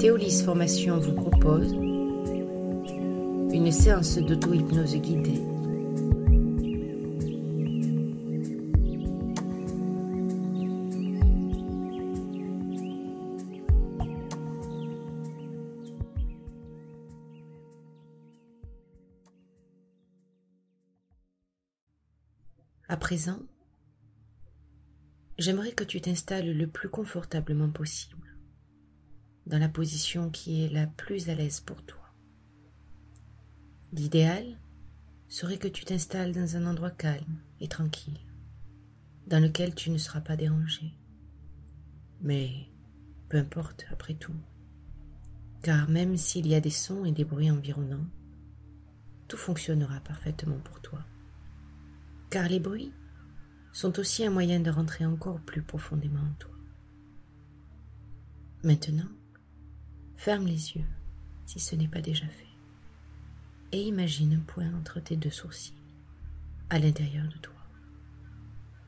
Keolis Formation vous propose une séance d'auto-hypnose guidée. À présent, j'aimerais que tu t'installes le plus confortablement possible, dans la position qui est la plus à l'aise pour toi. L'idéal serait que tu t'installes dans un endroit calme et tranquille, dans lequel tu ne seras pas dérangé. Mais peu importe après tout, car même s'il y a des sons et des bruits environnants, tout fonctionnera parfaitement pour toi. Car les bruits sont aussi un moyen de rentrer encore plus profondément en toi. Maintenant, ferme les yeux si ce n'est pas déjà fait et imagine un point entre tes deux sourcils, à l'intérieur de toi.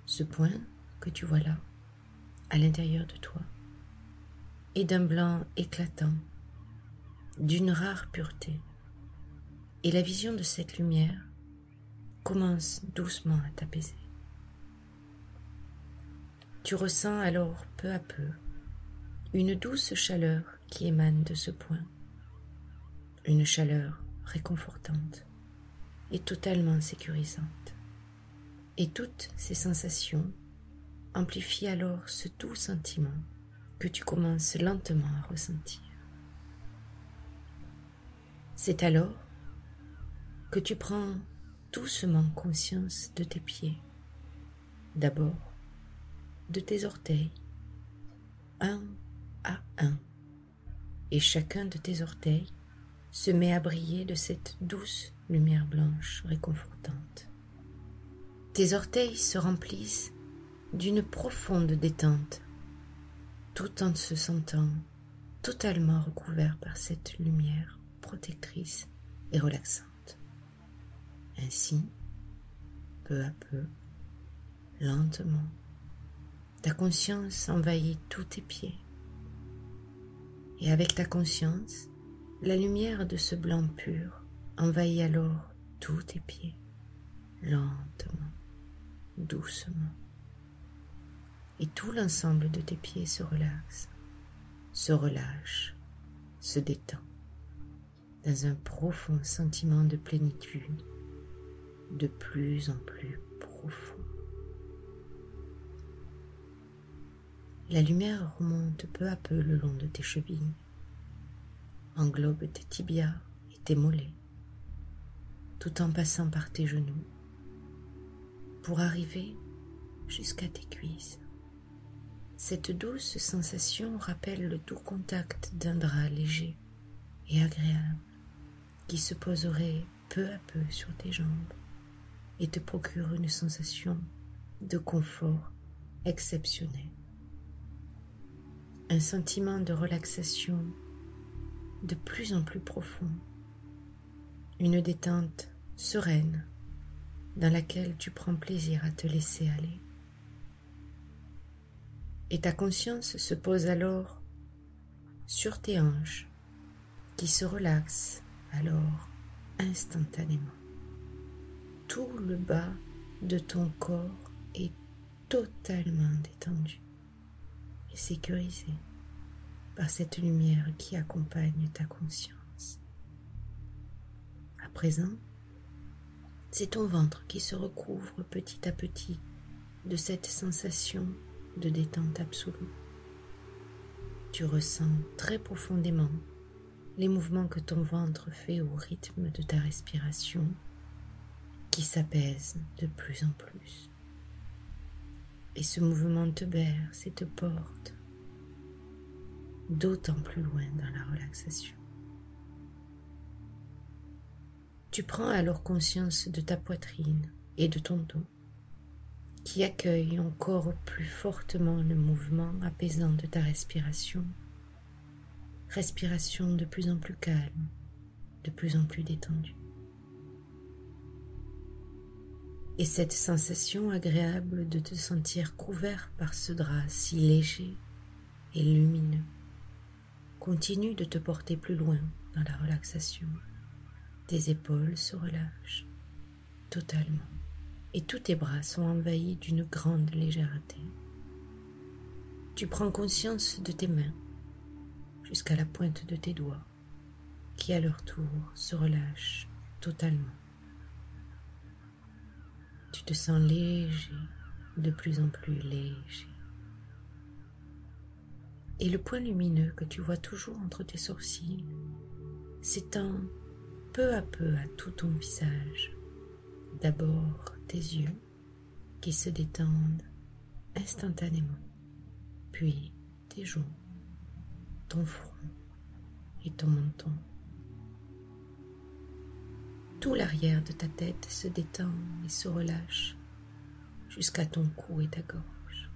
Ce point que tu vois là, à l'intérieur de toi, est d'un blanc éclatant, d'une rare pureté, et la vision de cette lumière commence doucement à t'apaiser. Tu ressens alors peu à peu une douce chaleur qui émane de ce point, une chaleur réconfortante et totalement sécurisante. Et toutes ces sensations amplifient alors ce doux sentiment que tu commences lentement à ressentir. C'est alors que tu prends doucement conscience de tes pieds, d'abord de tes orteils, un à un, et chacun de tes orteils se met à briller de cette douce lumière blanche réconfortante. Tes orteils se remplissent d'une profonde détente, tout en se sentant totalement recouverts par cette lumière protectrice et relaxante. Ainsi, peu à peu, lentement, ta conscience envahit tous tes pieds. Et avec ta conscience, la lumière de ce blanc pur envahit alors tous tes pieds, lentement, doucement. Et tout l'ensemble de tes pieds se relaxe, se relâche, se détend, dans un profond sentiment de plénitude, de plus en plus profond. La lumière remonte peu à peu le long de tes chevilles, englobe tes tibias et tes mollets, tout en passant par tes genoux, pour arriver jusqu'à tes cuisses. Cette douce sensation rappelle le doux contact d'un drap léger et agréable qui se poserait peu à peu sur tes jambes et te procure une sensation de confort exceptionnel. Un sentiment de relaxation de plus en plus profond, une détente sereine dans laquelle tu prends plaisir à te laisser aller. Et ta conscience se pose alors sur tes hanches qui se relaxent alors instantanément. Tout le bas de ton corps est totalement détendu et sécurisé par cette lumière qui accompagne ta conscience. À présent, c'est ton ventre qui se recouvre petit à petit de cette sensation de détente absolue. Tu ressens très profondément les mouvements que ton ventre fait au rythme de ta respiration qui s'apaise de plus en plus. Et ce mouvement te berce et te porte d'autant plus loin dans la relaxation. Tu prends alors conscience de ta poitrine et de ton dos, qui accueille encore plus fortement le mouvement apaisant de ta respiration. Respiration de plus en plus calme, de plus en plus détendue. Et cette sensation agréable de te sentir couvert par ce drap si léger et lumineux continue de te porter plus loin dans la relaxation. Tes épaules se relâchent totalement et tous tes bras sont envahis d'une grande légèreté. Tu prends conscience de tes mains jusqu'à la pointe de tes doigts qui à leur tour se relâchent totalement. Tu te sens léger, de plus en plus léger. Et le point lumineux que tu vois toujours entre tes sourcils s'étend peu à peu à tout ton visage. D'abord tes yeux qui se détendent instantanément, puis tes joues, ton front et ton menton. Tout l'arrière de ta tête se détend et se relâche jusqu'à ton cou et ta gorge.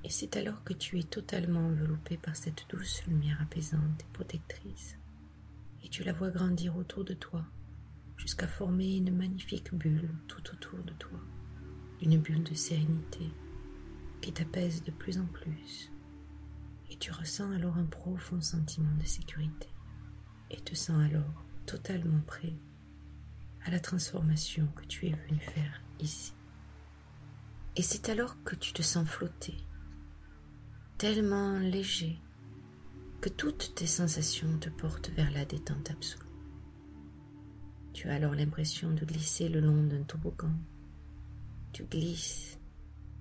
Et c'est alors que tu es totalement enveloppé par cette douce lumière apaisante et protectrice. Et tu la vois grandir autour de toi jusqu'à former une magnifique bulle tout autour de toi. Une bulle de sérénité qui t'apaise de plus en plus. Et tu ressens alors un profond sentiment de sécurité. Et te sens alors totalement prêt à la transformation que tu es venu faire ici. Et c'est alors que tu te sens flotter, tellement léger, que toutes tes sensations te portent vers la détente absolue. Tu as alors l'impression de glisser le long d'un toboggan. Tu glisses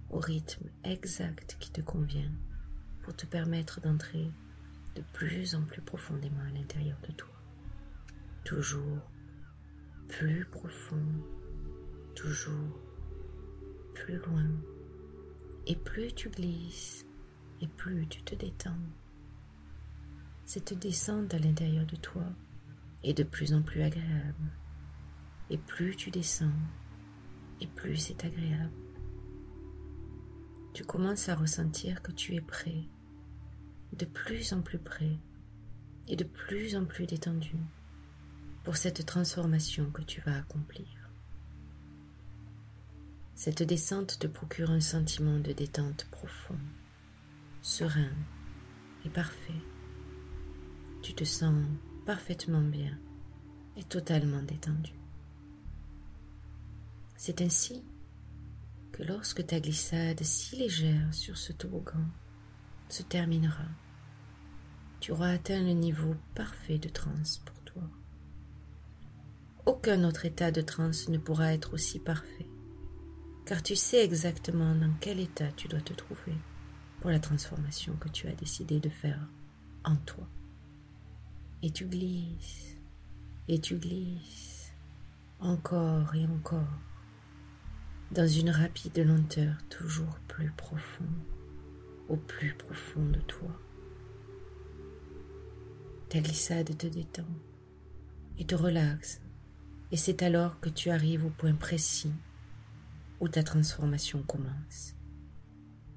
au rythme exact qui te convient pour te permettre d'entrer de plus en plus profondément à l'intérieur de toi. Toujours plus profond, toujours plus loin. Et plus tu glisses, et plus tu te détends. Cette descente à l'intérieur de toi est de plus en plus agréable. Et plus tu descends, et plus c'est agréable. Tu commences à ressentir que tu es prêt, de plus en plus prêt, et de plus en plus détendu pour cette transformation que tu vas accomplir. Cette descente te procure un sentiment de détente profond, serein et parfait. Tu te sens parfaitement bien et totalement détendu. C'est ainsi que lorsque ta glissade si légère sur ce toboggan se terminera, tu auras atteint le niveau parfait de transe pour toi. Aucun autre état de transe ne pourra être aussi parfait, car tu sais exactement dans quel état tu dois te trouver pour la transformation que tu as décidé de faire en toi. Et tu glisses, encore et encore, dans une rapide lenteur toujours plus profonde, au plus profond de toi. Ta glissade te détend et te relaxe, et c'est alors que tu arrives au point précis où ta transformation commence.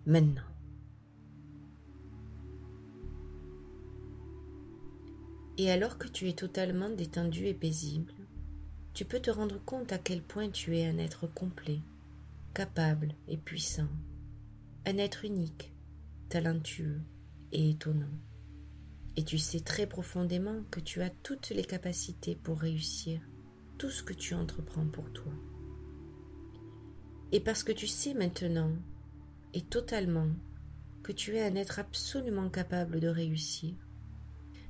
Maintenant. Et alors que tu es totalement détendu et paisible, tu peux te rendre compte à quel point tu es un être complet, capable et puissant, un être unique, talentueux et étonnant. Et tu sais très profondément que tu as toutes les capacités pour réussir tout ce que tu entreprends pour toi. Et parce que tu sais maintenant, et totalement, que tu es un être absolument capable de réussir,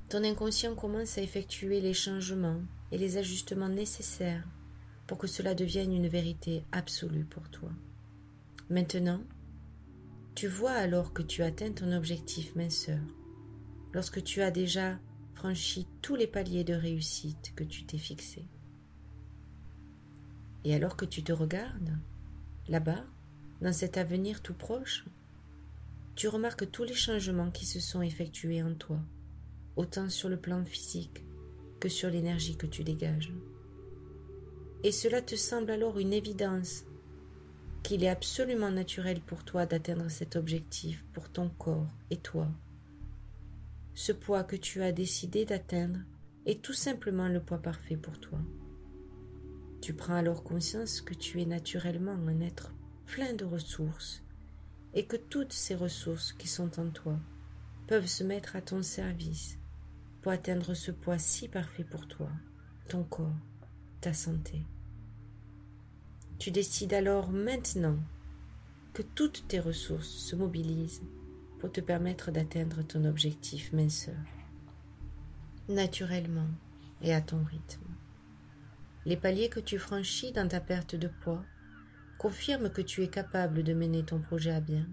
ton inconscient commence à effectuer les changements et les ajustements nécessaires pour que cela devienne une vérité absolue pour toi. Maintenant, tu vois alors que tu atteins ton objectif minceur, lorsque tu as déjà franchi tous les paliers de réussite que tu t'es fixés. Et alors que tu te regardes, là-bas, dans cet avenir tout proche, tu remarques tous les changements qui se sont effectués en toi, autant sur le plan physique que sur l'énergie que tu dégages. Et cela te semble alors une évidence qu'il est absolument naturel pour toi d'atteindre cet objectif pour ton corps et toi. Ce poids que tu as décidé d'atteindre est tout simplement le poids parfait pour toi. Tu prends alors conscience que tu es naturellement un être plein de ressources et que toutes ces ressources qui sont en toi peuvent se mettre à ton service pour atteindre ce poids si parfait pour toi, ton corps, ta santé. Tu décides alors maintenant que toutes tes ressources se mobilisent pour te permettre d'atteindre ton objectif minceur, naturellement et à ton rythme. Les paliers que tu franchis dans ta perte de poids confirment que tu es capable de mener ton projet à bien.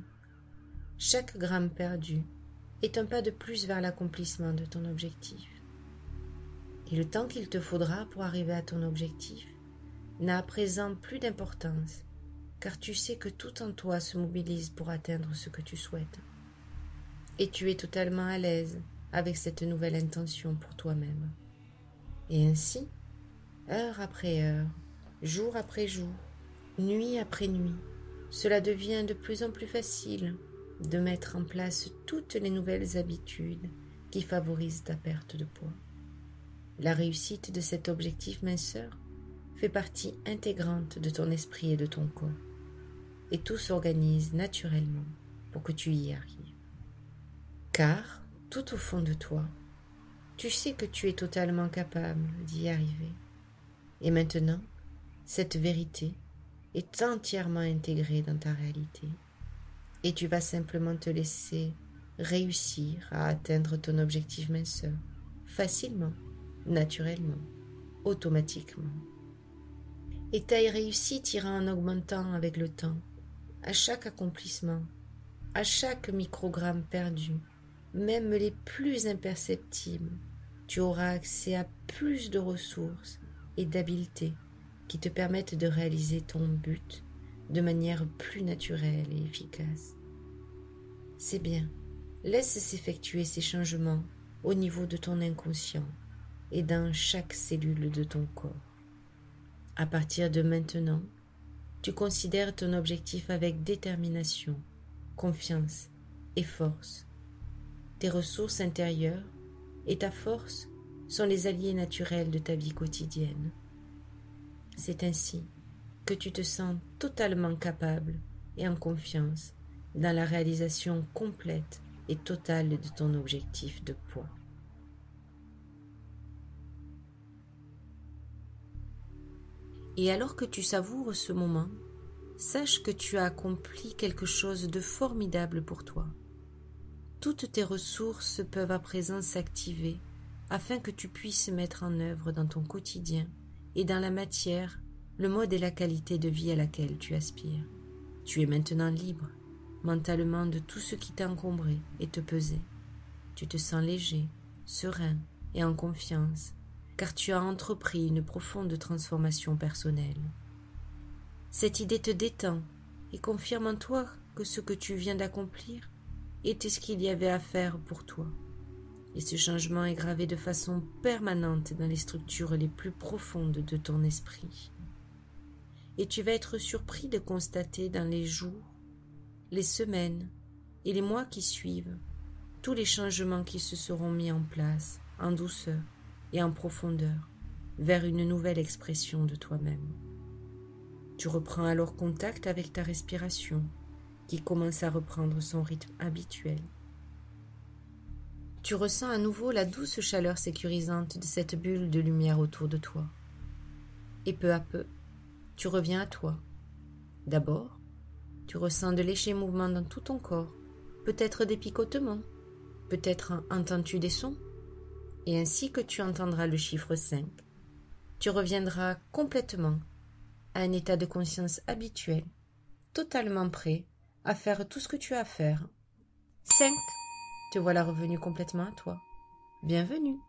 Chaque gramme perdu est un pas de plus vers l'accomplissement de ton objectif. Et le temps qu'il te faudra pour arriver à ton objectif n'a à présent plus d'importance, car tu sais que tout en toi se mobilise pour atteindre ce que tu souhaites. Et tu es totalement à l'aise avec cette nouvelle intention pour toi-même. Et ainsi, heure après heure, jour après jour, nuit après nuit, cela devient de plus en plus facile de mettre en place toutes les nouvelles habitudes qui favorisent ta perte de poids. La réussite de cet objectif minceur fait partie intégrante de ton esprit et de ton corps, et tout s'organise naturellement pour que tu y arrives. Car, tout au fond de toi, tu sais que tu es totalement capable d'y arriver. Et maintenant, cette vérité est entièrement intégrée dans ta réalité. Et tu vas simplement te laisser réussir à atteindre ton objectif minceur, facilement, naturellement, automatiquement. Et ta réussite ira en augmentant avec le temps, à chaque accomplissement, à chaque microgramme perdu, même les plus imperceptibles. Tu auras accès à plus de ressources et d'habiletés qui te permettent de réaliser ton but de manière plus naturelle et efficace. C'est bien, laisse s'effectuer ces changements au niveau de ton inconscient et dans chaque cellule de ton corps. À partir de maintenant, tu considères ton objectif avec détermination, confiance et force. Tes ressources intérieures et ta force sont les alliés naturels de ta vie quotidienne. C'est ainsi que tu te sens totalement capable et en confiance dans la réalisation complète et totale de ton objectif de poids. Et alors que tu savoures ce moment, sache que tu as accompli quelque chose de formidable pour toi. Toutes tes ressources peuvent à présent s'activer afin que tu puisses mettre en œuvre dans ton quotidien et dans la matière le mode et la qualité de vie à laquelle tu aspires. Tu es maintenant libre, mentalement, de tout ce qui t'encombrait et te pesait. Tu te sens léger, serein et en confiance, car tu as entrepris une profonde transformation personnelle. Cette idée te détend et confirme en toi que ce que tu viens d'accomplir était ce qu'il y avait à faire pour toi. Et ce changement est gravé de façon permanente dans les structures les plus profondes de ton esprit. Et tu vas être surpris de constater dans les jours, les semaines et les mois qui suivent tous les changements qui se seront mis en place en douceur et en profondeur vers une nouvelle expression de toi-même. Tu reprends alors contact avec ta respiration qui commence à reprendre son rythme habituel. Tu ressens à nouveau la douce chaleur sécurisante de cette bulle de lumière autour de toi. Et peu à peu, tu reviens à toi. D'abord, tu ressens de légers mouvements dans tout ton corps, peut-être des picotements, peut-être entends-tu des sons, et ainsi que tu entendras le chiffre 5, tu reviendras complètement à un état de conscience habituel, totalement prêt à faire tout ce que tu as à faire. 5. Te voilà revenu complètement à toi. Bienvenue.